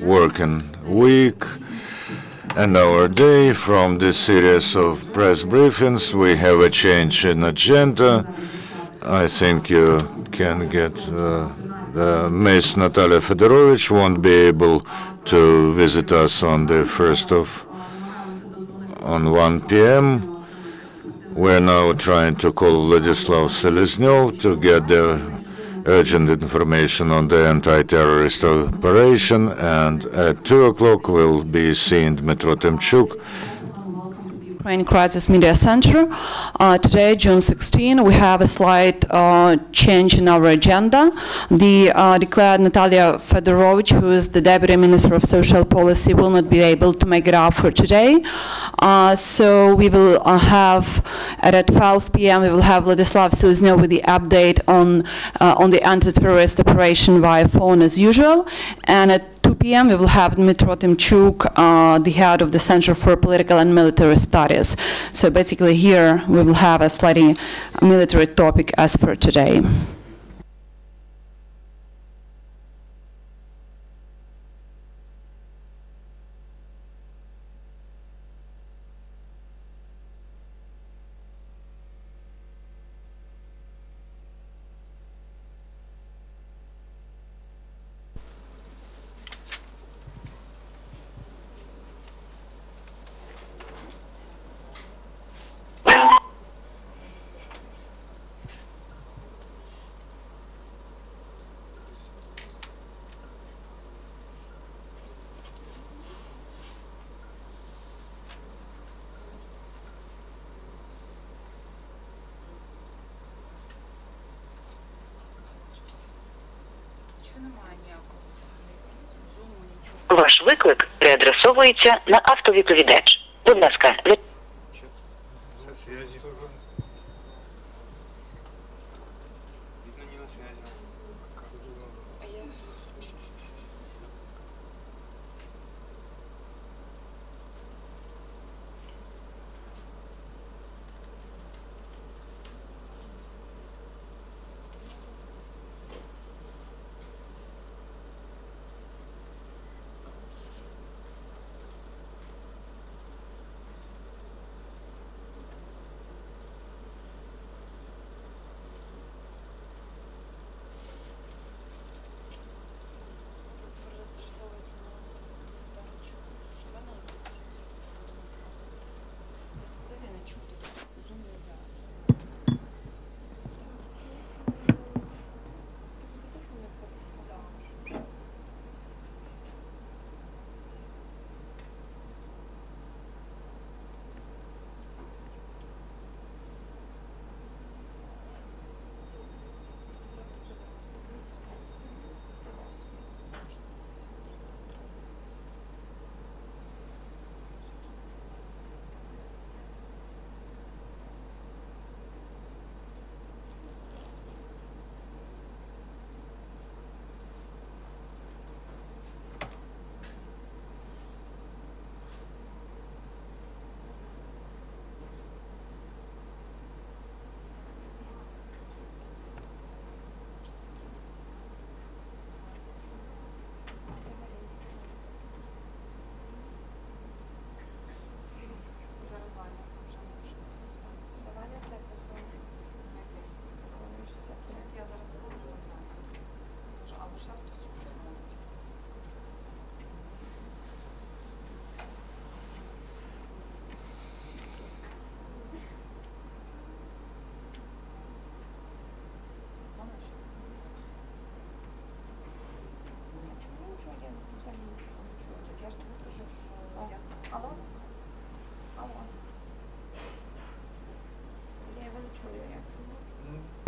working week and our day. From this series of press briefings, we have a change in agenda. I think you can get Ms. Natalia Fedorovich won't be able to visit us on the 1 p.m. We're now trying to call Vladyslav Selezniov to get the urgent information on the anti-terrorist operation, and at 2 o'clock we'll be seeing Dmitro Timchuk. Ukraine Crisis Media Center. Today, June 16, we have a slight change in our agenda. The declared Natalia Fedorovich, who is the Deputy Minister of Social Policy, will not be able to make it up for today. So we will have, at 12 p.m., we will have Vladyslav Selezniov with the update on the anti-terrorist operation via phone as usual. And at 2 p.m. we will have Dmitro Timchuk, the head of the Center for Political and Military Studies. So basically here we will have a slightly military topic as for today. Ваш виклик переадресовується на автовідповідач. Будь ласка,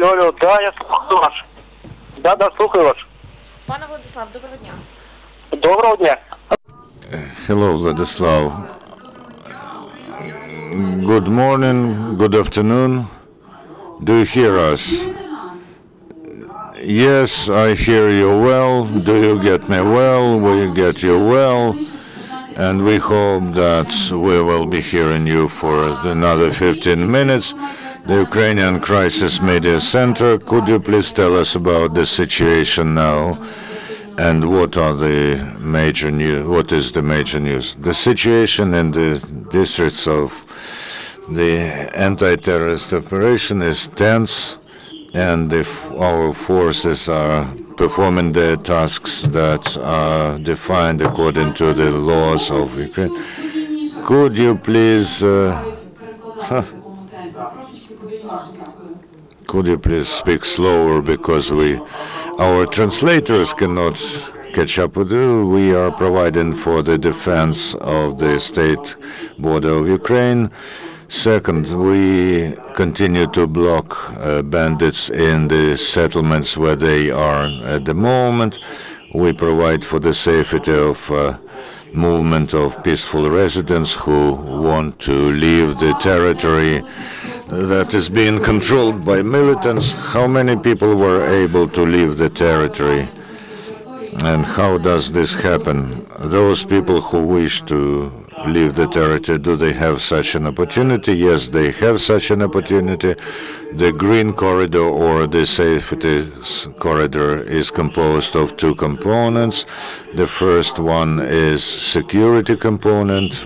Алло, да, я слухаю вас. Да, слухаю вас. Пане Владислав, доброго дня. Доброго дня. Hello, Vladyslav. Good morning, good afternoon. Do you hear us? Yes, I hear you well. Do you get me well? We get you well. And we hope that we will be hearing you for another 15 minutes. The Ukrainian Crisis Media Center, could you please tell us about the situation now And what are the major news? What is the major news? The situation in the districts of the anti-terrorist operation is tense, and if our forces are performing their tasks that are defined according to the laws of Ukraine. Could you please speak slower, because our translators cannot catch up with you. We are providing for the defense of the state border of Ukraine. Second, we continue to block bandits in the settlements where they are at the moment. We provide for the safety of movement of peaceful residents who want to leave the territory that is being controlled by militants. How many people were able to leave the territory? And how does this happen? Those people who wish to leave the territory, do they have such an opportunity? Yes, they have such an opportunity. The green corridor, or the safety corridor, is composed of two components. The first one is security component.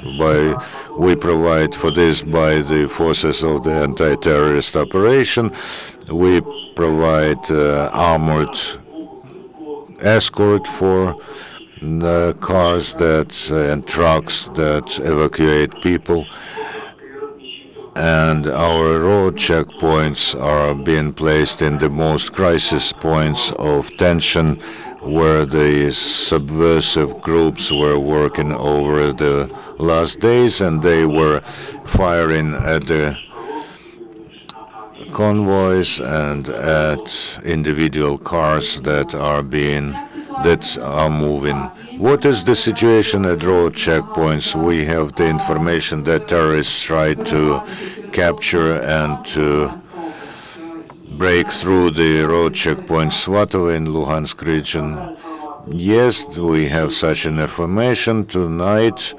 We provide for this by the forces of the anti-terrorist operation. We provide armored escort for the cars and trucks that evacuate people, and our road checkpoints are being placed in the most crisis points of tension, where the subversive groups were working over the last days, and they were firing at the convoys and at individual cars that are moving. What is the situation at road checkpoints? We have the information that terrorists tried to capture and to break through the road checkpoint Svatovo in Luhansk region. Yes, we have such an information. Tonight,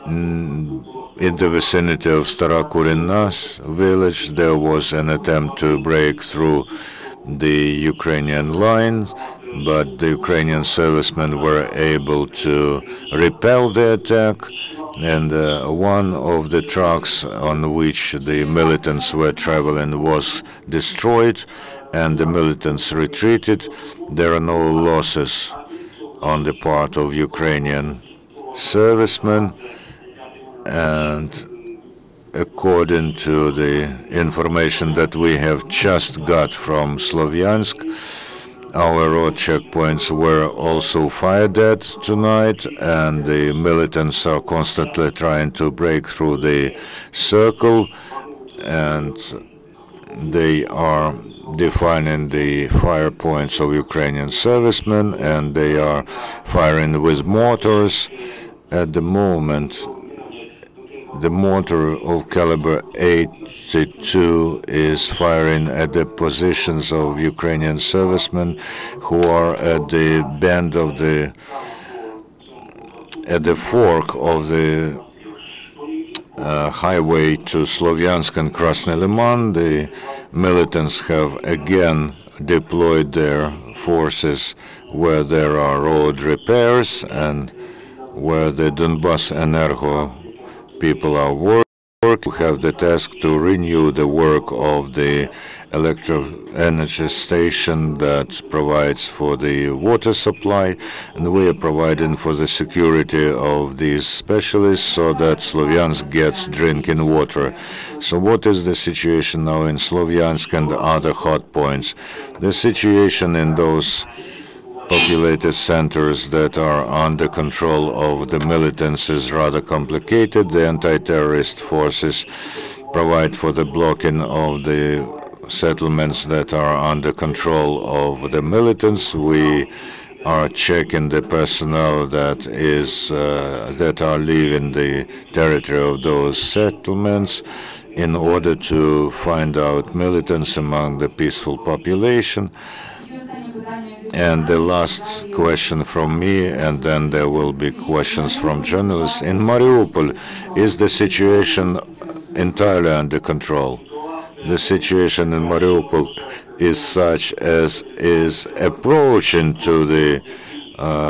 in the vicinity of Starakurinas village, there was an attempt to break through the Ukrainian lines, but the Ukrainian servicemen were able to repel the attack, and one of the trucks on which the militants were traveling was destroyed, and the militants retreated. There are no losses on the part of Ukrainian servicemen, and according to the information that we have just got from Slovyansk, our road checkpoints were also fired at tonight, and the militants are constantly trying to break through the circle, and they are defining the fire points of Ukrainian servicemen, and they are firing with mortars. At the moment, the mortar of caliber 82 is firing at the positions of Ukrainian servicemen who are at the bend of at the fork of the highway to Slovyansk and Krasny Liman. The militants have again deployed their forces where there are road repairs and where the Donbas Energo people are working. We have the task to renew the work of the electric energy station that provides for the water supply, and we are providing for the security of these specialists so that Slovyansk gets drinking water. So what is the situation now in Slovyansk and other hot points? The situation in those populated centers that are under control of the militants is rather complicated. The anti-terrorist forces provide for the blocking of the settlements that are under control of the militants. We are checking the personnel that are leaving the territory of those settlements in order to find out militants among the peaceful population. And the last question from me, and then there will be questions from journalists. In Mariupol, is the situation entirely under control? The situation in Mariupol is such as is approaching to the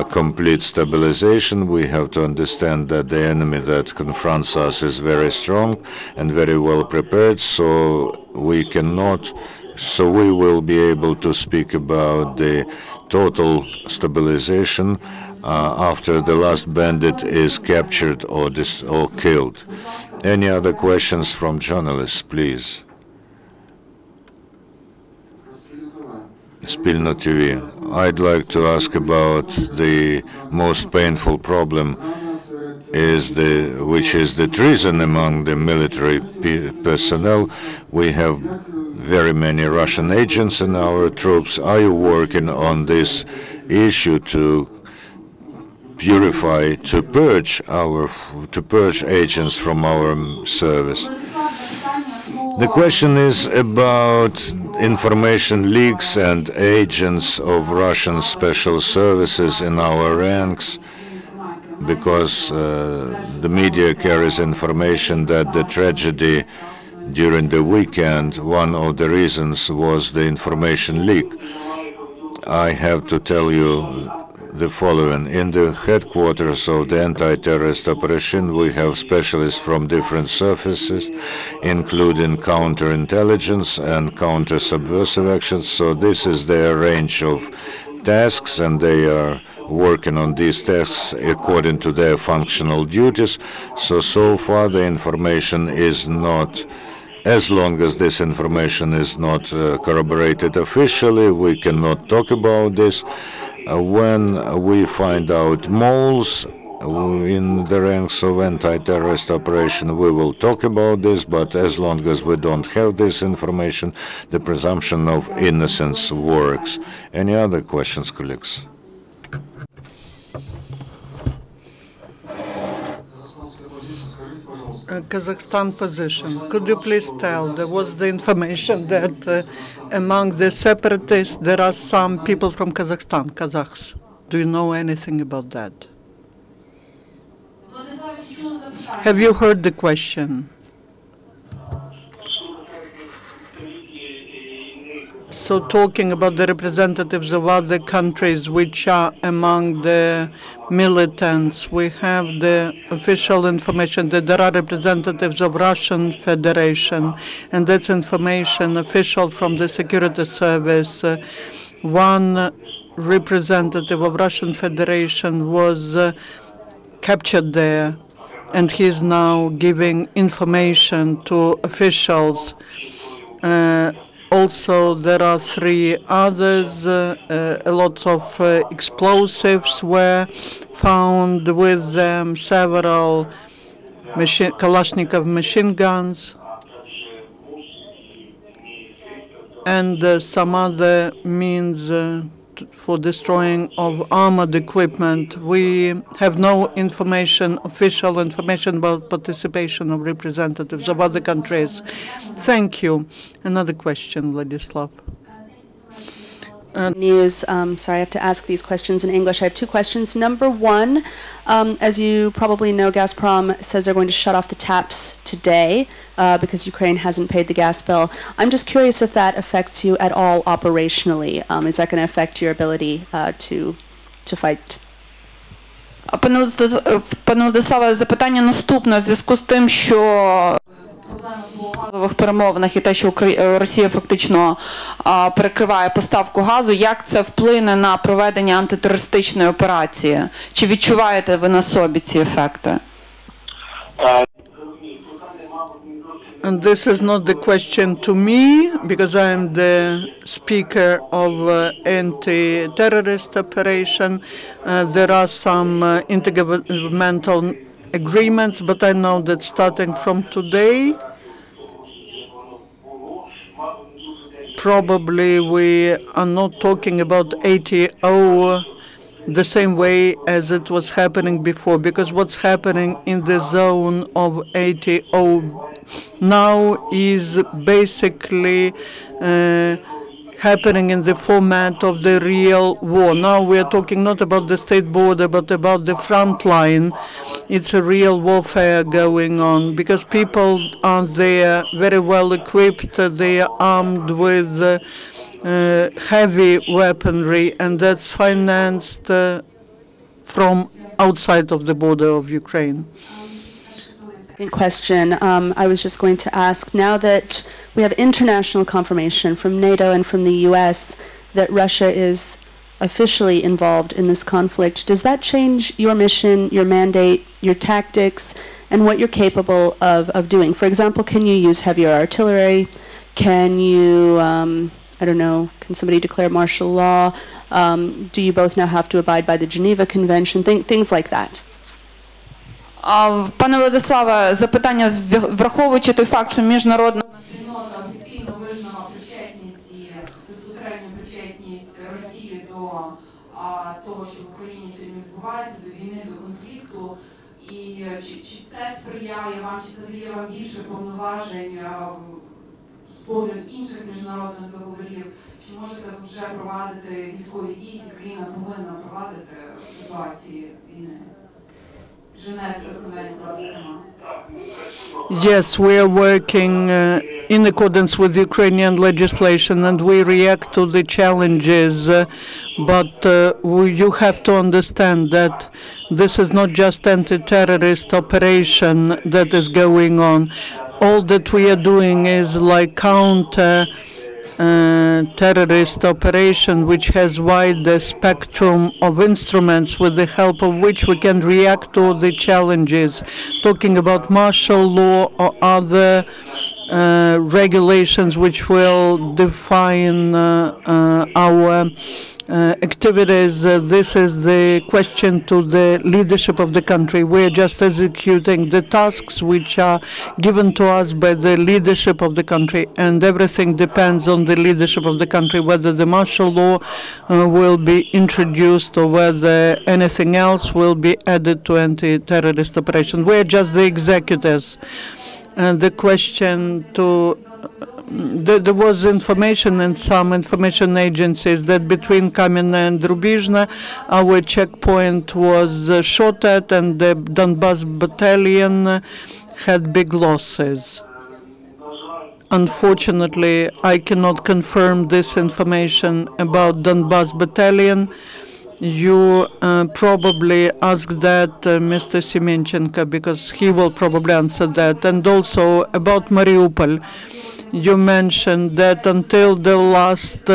complete stabilization. We have to understand that the enemy that confronts us is very strong and very well prepared, so we will be able to speak about the total stabilization after the last bandit is captured or killed. Any other questions from journalists, please? Spilno TV. I'd like to ask about the most painful problem, which is the treason among the military personnel. We have very many Russian agents in our troops. Are you working on this issue to purify, to purge agents from our service? The question is about information leaks and agents of Russian special services in our ranks, because the media carries information that the tragedy during the weekend, one of the reasons was the information leak. I have to tell you the following. In the headquarters of the anti-terrorist operation, we have specialists from different services, including counterintelligence and counter-subversive actions. So this is their range of tasks, and they are working on these tasks according to their functional duties. So far the information is not, as long as this information is not corroborated officially, we cannot talk about this. When we find out moles in the ranks of anti-terrorist operation, we will talk about this, but as long as we don't have this information, the presumption of innocence works. Any other questions, colleagues? Kazakhstan position. Could you please tell, there was the information that among the separatists there are some people from Kazakhstan, Kazakhs. Do you know anything about that? Have you heard the question? So talking about the representatives of other countries which are among the militants, we have the official information that there are representatives of Russian Federation, and that's information official from the security service. One representative of Russian Federation was captured there, and he is now giving information to officials. Also, there are 3 others. A lot of explosives were found with them, several Kalashnikov machine guns, and some other means for destroying of armored equipment. We have no information, official information about participation of representatives of other countries. Thank you. Another question, Vladyslav. News. Sorry, I have to ask these questions in English. I have 2 questions. Number 1, as you probably know, Gazprom says they're going to shut off the taps today because Ukraine hasn't paid the gas bill. I'm just curious if that affects you at all operationally. Is that going to affect your ability to fight? Пане Владиславе, запитання наступне. В зв'язку з тим, що в газових перемовинах і те, що Росія фактично перекриває поставку газу, як це вплине на проведення антитерористичної операції? Чи відчуваєте ви на собі ці ефекти? And this is not the question to me, because I am the speaker of anti-terrorist operation. There are some intergovernmental agreements, but I know that starting from today, probably we are not talking about ATO the same way as it was happening before, because what's happening in the zone of ATO now is basically happening in the format of the real war. Now we are talking not about the state border, but about the front line. It's a real warfare going on, because people are there very well equipped. They are armed with heavy weaponry, and that's financed from outside of the border of Ukraine. Second question. I was just going to ask, now that we have international confirmation from NATO and from the U.S. that Russia is officially involved in this conflict, does that change your mission, your mandate, your tactics, and what you're capable of doing? For example, can you use heavier artillery? Can you, I don't know, can somebody declare martial law? Do you both now have to abide by the Geneva Convention? Things like that. Пане Владиславе, запитання, враховуючи той факт, що міжнародна спільнота офіційно визнала причетність і безпосередню причетність Росії до того, що в Україні сьогодні відбувається, до війни, до конфлікту, і чи це сприяє вам, чи це дає вам більше повноважень з погляду інших міжнародних договорів, чи можете вже провадити військові дії, які країна повинна провадити в ситуації війни? Yes, we are working in accordance with Ukrainian legislation, and we react to the challenges, but you have to understand that this is not just anti-terrorist operation that is going on. All that we are doing is like counter terrorist operation, which has wide spectrum of instruments with the help of which we can react to the challenges. Talking about martial law or other regulations which will define our activities, this is the question to the leadership of the country. We are just executing the tasks which are given to us by the leadership of the country, and everything depends on the leadership of the country, whether the martial law will be introduced or whether anything else will be added to anti-terrorist operation. We are just the executors. The question to there was information in some information agencies that between Kamena and Rubizhna, our checkpoint was shot at, and the Donbas battalion had big losses. Unfortunately, I cannot confirm this information about Donbas battalion. You probably ask that Mr. Semenchenko, because he will probably answer that. And also about Mariupol. You mentioned that until the last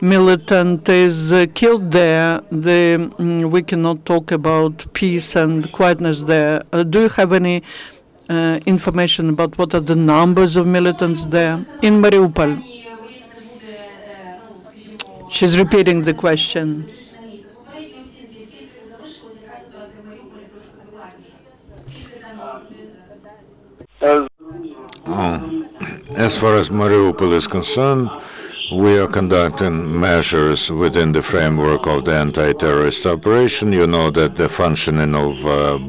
militant is killed there, we cannot talk about peace and quietness there. Do you have any information about what are the numbers of militants there in Mariupol? She's repeating the question. As far as Mariupol is concerned, we are conducting measures within the framework of the anti-terrorist operation. You know that the functioning of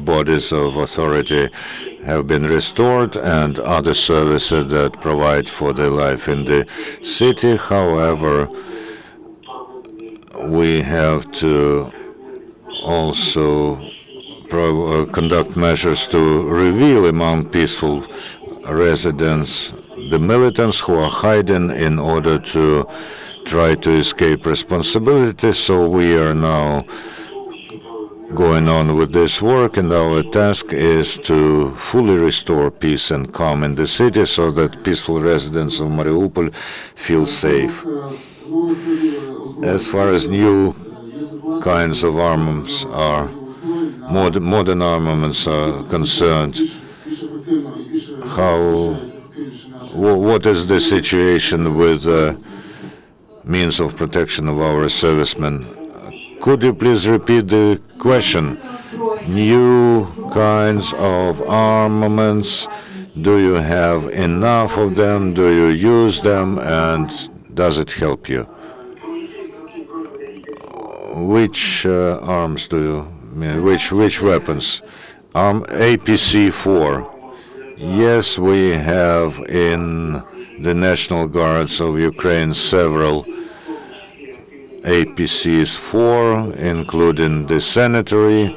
bodies of authority have been restored and other services that provide for the life in the city. However, we have to also conduct measures to reveal among peaceful residents the militants who are hiding in order to try to escape responsibility. So we are now going on with this work, and our task is to fully restore peace and calm in the city so that peaceful residents of Mariupol feel safe. As far as new kinds of armaments are, modern armaments are concerned, what is the situation with means of protection of our servicemen? Could you please repeat the question? New kinds of armaments, do you have enough of them? Do you use them? And does it help you? Which arms do you mean? Which weapons? APC-4. Yes, we have in the National Guards of Ukraine several APCs-4, including the sanitary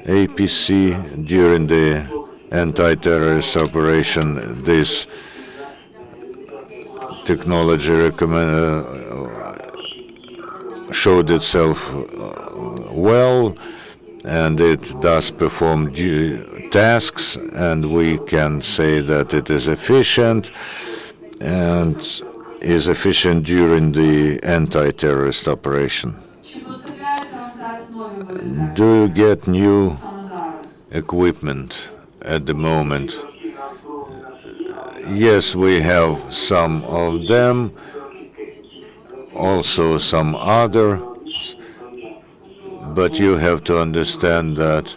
APC. During the anti-terrorist operation, this technology showed itself well, and it does perform tasks, and we can say that it is efficient and is efficient during the anti-terrorist operation. Do you get new equipment at the moment? Yes, we have some of them, also some other, but you have to understand that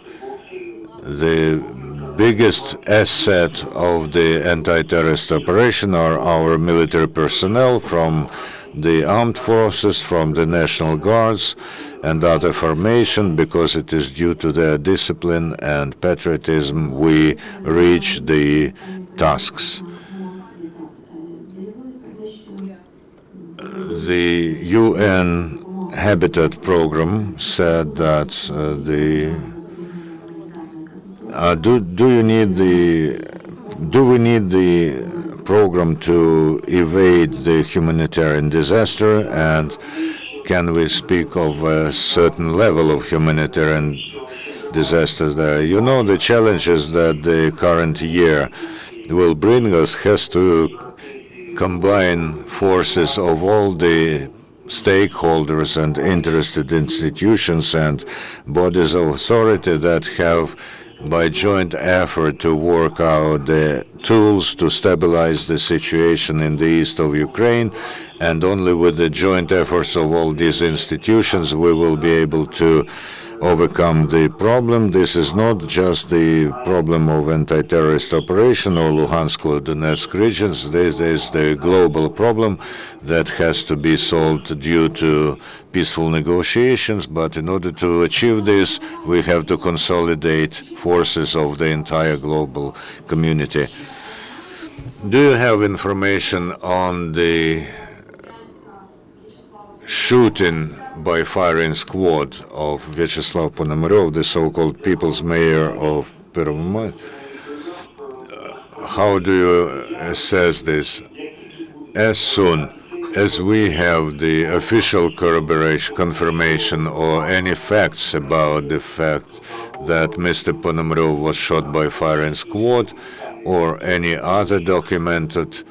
the biggest asset of the anti-terrorist operation are our military personnel from the armed forces, from the National Guards and other formation, because it is due to their discipline and patriotism we reach the tasks. The UN Habitat program said that do we need the program to evade the humanitarian disaster, and can we speak of a certain level of humanitarian disasters there? You know, the challenges that the current year will bring us has to combine forces of all the stakeholders and interested institutions and bodies of authority that have, by joint effort, to work out the tools to stabilize the situation in the east of Ukraine. And only with the joint efforts of all these institutions we will be able to overcome the problem. This is not just the problem of anti-terrorist operation or Luhansk or Donetsk regions. This is the global problem that has to be solved due to peaceful negotiations. But in order to achieve this, we have to consolidate forces of the entire global community. Do you have information on the shooting by firing squad of Vyacheslav Ponomaryov, the so-called people's mayor of Pervomay? How do you assess this? As soon as we have the official confirmation or any facts about the fact that Mr. Ponomaryov was shot by firing squad or any other documented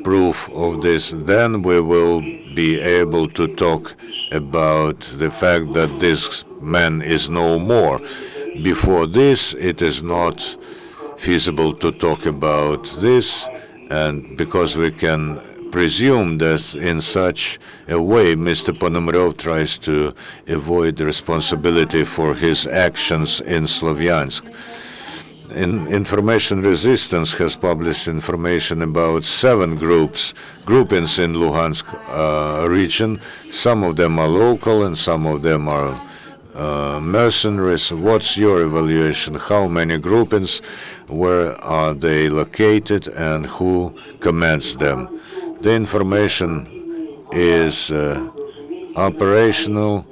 proof of this, then we will be able to talk about the fact that this man is no more. Before this, it is not feasible to talk about this, and because we can presume that in such a way Mr. Ponomaryov tries to avoid responsibility for his actions in Slavyansk. Information Resistance has published information about 7 groupings in Luhansk region. Some of them are local and some of them are mercenaries. What's your evaluation? How many groupings? Where are they located and who commands them? The information is operational.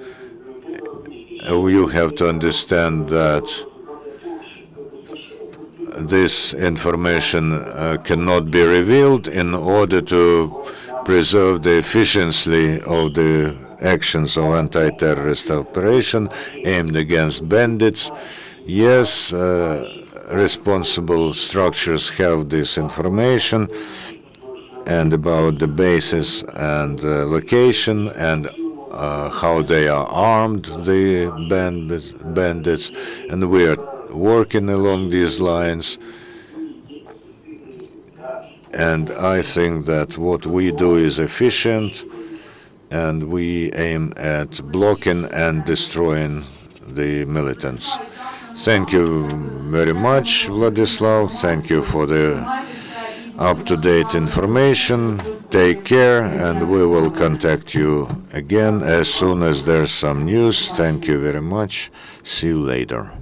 You have to understand that this information cannot be revealed in order to preserve the efficiency of the actions of anti-terrorist operation aimed against bandits. Yes, responsible structures have this information and about the basis and location and how they are armed, the bandits, and we are working along these lines. And I think that what we do is efficient, and we aim at blocking and destroying the militants. Thank you very much, Vladyslav. Thank you for the up-to-date information. Take care, and we will contact you again as soon as there's some news. Thank you very much. See you later.